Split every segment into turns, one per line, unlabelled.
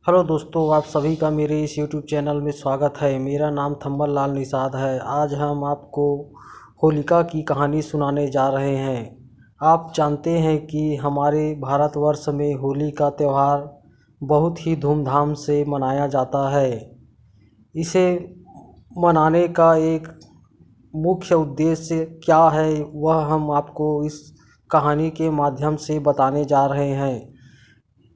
Hello दोस्तों, आप सभी का मेरे इस यूट्यूब चैनल में स्वागत है। मेरा नाम थम्बल लाल निषाद है। आज हम आपको होलिका की कहानी सुनाने जा रहे हैं। आप जानते हैं कि हमारे भारतवर्ष में होली का त्यौहार बहुत ही धूमधाम से मनाया जाता है। इसे मनाने का एक मुख्य उद्देश्य क्या है, वह हम आपको इस कहानी के माध्यम से बताने जा रहे हैं।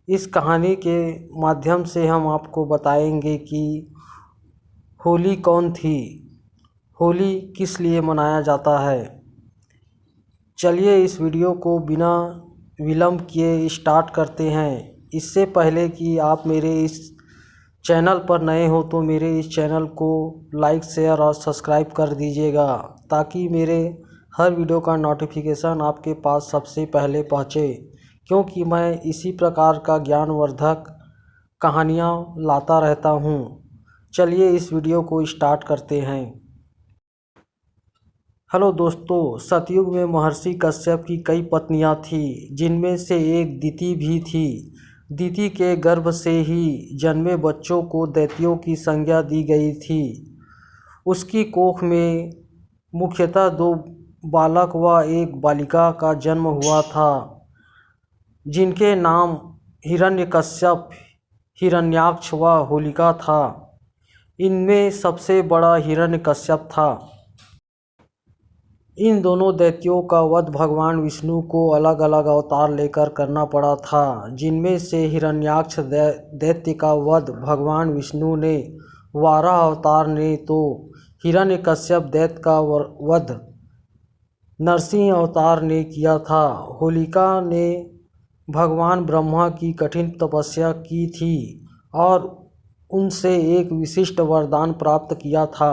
इस कहानी के माध्यम से हम आपको बताएंगे कि होली कौन थी, होली किस लिए मनाया जाता है। चलिए इस वीडियो को बिना विलंब किए स्टार्ट करते हैं। इससे पहले कि आप मेरे इस चैनल पर नए हो तो मेरे इस चैनल को लाइक, शेयर और सब्सक्राइब कर दीजिएगा, ताकि मेरे हर वीडियो का नोटिफिकेशन आपके पास सबसे पहले पहुँचे, क्योंकि मैं इसी प्रकार का ज्ञानवर्धक कहानियाँ लाता रहता हूँ। चलिए इस वीडियो को स्टार्ट करते हैं। हेलो दोस्तों, सतयुग में महर्षि कश्यप की कई पत्नियाँ थीं, जिनमें से एक दिति भी थी। दिति के गर्भ से ही जन्मे बच्चों को दैत्यों की संज्ञा दी गई थी। उसकी कोख में मुख्यतः 2 बालक व एक बालिका का जन्म हुआ था, जिनके नाम हिरण्यकश्यप, हिरण्याक्ष व होलिका था। इनमें सबसे बड़ा हिरण्यकश्यप था। इन दोनों दैत्यों का वध भगवान विष्णु को अलग अलग अवतार लेकर करना पड़ा था, जिनमें से हिरण्याक्ष दैत्य का वध भगवान विष्णु ने वाराह अवतार ने, तो हिरण्यकश्यप दैत्य का वध नरसिंह अवतार ने किया था। होलिका ने भगवान ब्रह्मा की कठिन तपस्या की थी और उनसे एक विशिष्ट वरदान प्राप्त किया था।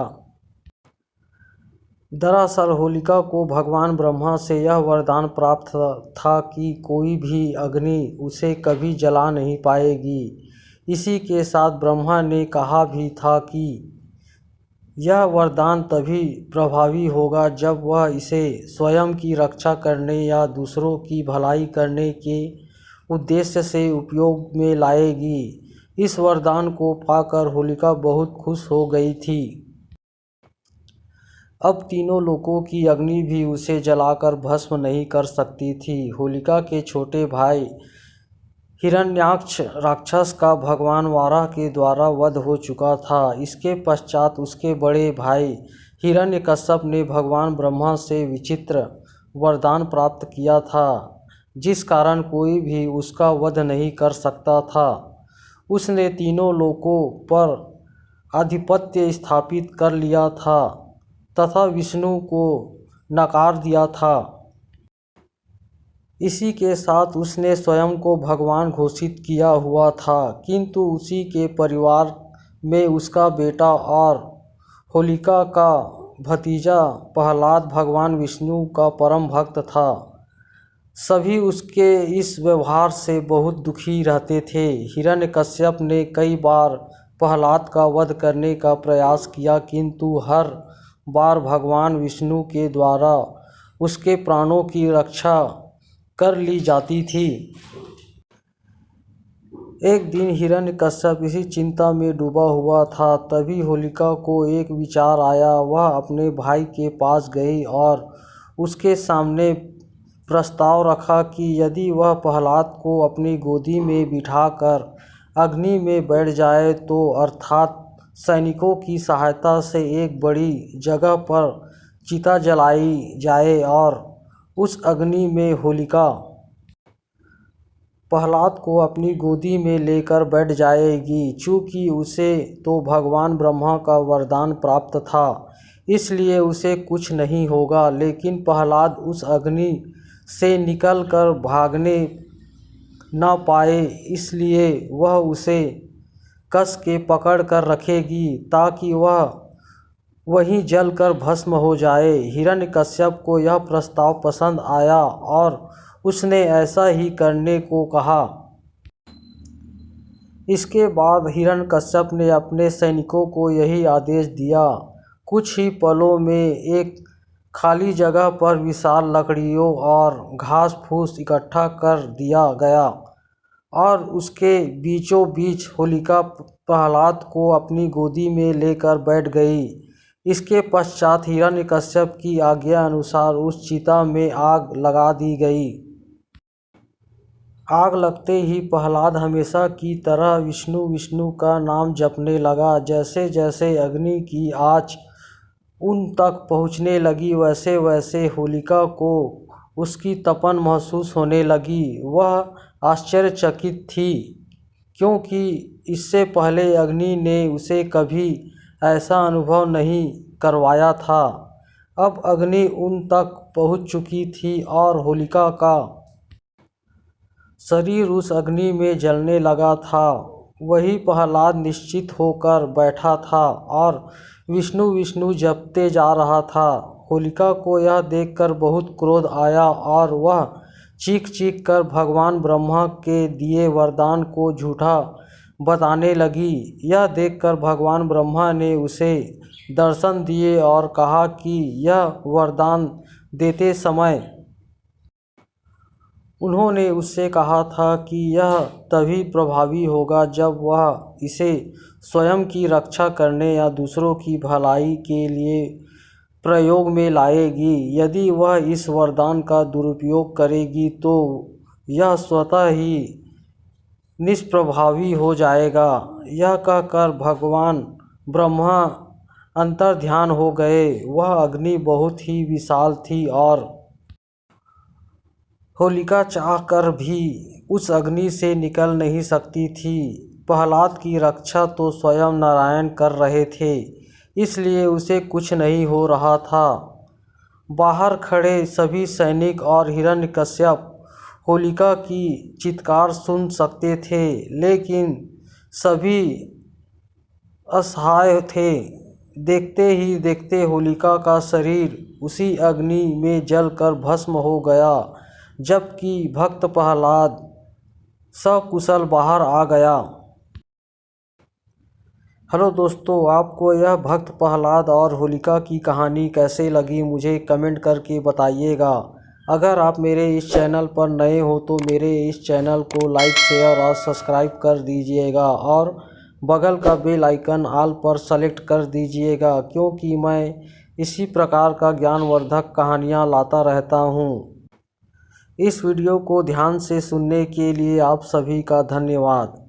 दरअसल होलिका को भगवान ब्रह्मा से यह वरदान प्राप्त था कि कोई भी अग्नि उसे कभी जला नहीं पाएगी। इसी के साथ ब्रह्मा ने कहा भी था कि यह वरदान तभी प्रभावी होगा जब वह इसे स्वयं की रक्षा करने या दूसरों की भलाई करने के उद्देश्य से उपयोग में लाएगी। इस वरदान को पाकर होलिका बहुत खुश हो गई थी। अब तीनों लोकों की अग्नि भी उसे जलाकर भस्म नहीं कर सकती थी। होलिका के छोटे भाई हिरण्याक्ष राक्षस का भगवान वाराह के द्वारा वध हो चुका था। इसके पश्चात उसके बड़े भाई हिरण्यकश्यप ने भगवान ब्रह्मा से विचित्र वरदान प्राप्त किया था, जिस कारण कोई भी उसका वध नहीं कर सकता था। उसने तीनों लोकों पर आधिपत्य स्थापित कर लिया था तथा विष्णु को नकार दिया था। इसी के साथ उसने स्वयं को भगवान घोषित किया हुआ था, किंतु उसी के परिवार में उसका बेटा और होलिका का भतीजा प्रहलाद भगवान विष्णु का परम भक्त था। सभी उसके इस व्यवहार से बहुत दुखी रहते थे। हिरण्यकश्यप ने कई बार प्रहलाद का वध करने का प्रयास किया, किंतु हर बार भगवान विष्णु के द्वारा उसके प्राणों की रक्षा कर ली जाती थी। एक दिन हिरण्यकश्यप इसी चिंता में डूबा हुआ था, तभी होलिका को एक विचार आया। वह अपने भाई के पास गई और उसके सामने प्रस्ताव रखा कि यदि वह प्रहलाद को अपनी गोदी में बिठाकर अग्नि में बैठ जाए तो, अर्थात सैनिकों की सहायता से एक बड़ी जगह पर चिता जलाई जाए और उस अग्नि में होलिका प्रहलाद को अपनी गोदी में लेकर बैठ जाएगी। चूँकि उसे तो भगवान ब्रह्मा का वरदान प्राप्त था, इसलिए उसे कुछ नहीं होगा, लेकिन प्रहलाद उस अग्नि से निकलकर भागने न पाए, इसलिए वह उसे कस के पकड़ कर रखेगी ताकि वह वहीं जलकर भस्म हो जाए। हिरण्यकश्यप को यह प्रस्ताव पसंद आया और उसने ऐसा ही करने को कहा। इसके बाद हिरण्यकश्यप ने अपने सैनिकों को यही आदेश दिया। कुछ ही पलों में एक खाली जगह पर विशाल लकड़ियों और घास फूस इकट्ठा कर दिया गया और उसके बीचों बीच होलिका प्रहलाद को अपनी गोदी में लेकर बैठ गई। इसके पश्चात हिरण्यकश्यप की आज्ञा अनुसार उस चिता में आग लगा दी गई। आग लगते ही प्रहलाद हमेशा की तरह विष्णु विष्णु का नाम जपने लगा। जैसे जैसे अग्नि की आँच उन तक पहुँचने लगी वैसे वैसे होलिका को उसकी तपन महसूस होने लगी। वह आश्चर्यचकित थी, क्योंकि इससे पहले अग्नि ने उसे कभी ऐसा अनुभव नहीं करवाया था। अब अग्नि उन तक पहुँच चुकी थी और होलिका का शरीर उस अग्नि में जलने लगा था। वही प्रहलाद निश्चित होकर बैठा था और विष्णु विष्णु जपते जा रहा था। होलिका को यह देखकर बहुत क्रोध आया और वह चीख चीख कर भगवान ब्रह्मा के दिए वरदान को झूठा बताने लगी। यह देखकर भगवान ब्रह्मा ने उसे दर्शन दिए और कहा कि यह वरदान देते समय उन्होंने उससे कहा था कि यह तभी प्रभावी होगा जब वह इसे स्वयं की रक्षा करने या दूसरों की भलाई के लिए प्रयोग में लाएगी। यदि वह इस वरदान का दुरुपयोग करेगी तो यह स्वतः ही निष्प्रभावी हो जाएगा। यह कहकर भगवान ब्रह्मा अंतर्ध्यान हो गए। वह अग्नि बहुत ही विशाल थी और होलिका चाहकर भी उस अग्नि से निकल नहीं सकती थी। प्रहलाद की रक्षा तो स्वयं नारायण कर रहे थे, इसलिए उसे कुछ नहीं हो रहा था। बाहर खड़े सभी सैनिक और हिरण्यकश्यप होलिका की चित्कार सुन सकते थे, लेकिन सभी असहाय थे। देखते ही देखते होलिका का शरीर उसी अग्नि में जलकर भस्म हो गया, जबकि भक्त प्रहलाद सकुशल बाहर आ गया। हेलो दोस्तों, आपको यह भक्त प्रहलाद और होलिका की कहानी कैसे लगी मुझे कमेंट करके बताइएगा। अगर आप मेरे इस चैनल पर नए हो तो मेरे इस चैनल को लाइक, शेयर और सब्सक्राइब कर दीजिएगा और बगल का बेल आइकन ऑल पर सेलेक्ट कर दीजिएगा, क्योंकि मैं इसी प्रकार का ज्ञानवर्धक कहानियाँ लाता रहता हूँ। इस वीडियो को ध्यान से सुनने के लिए आप सभी का धन्यवाद।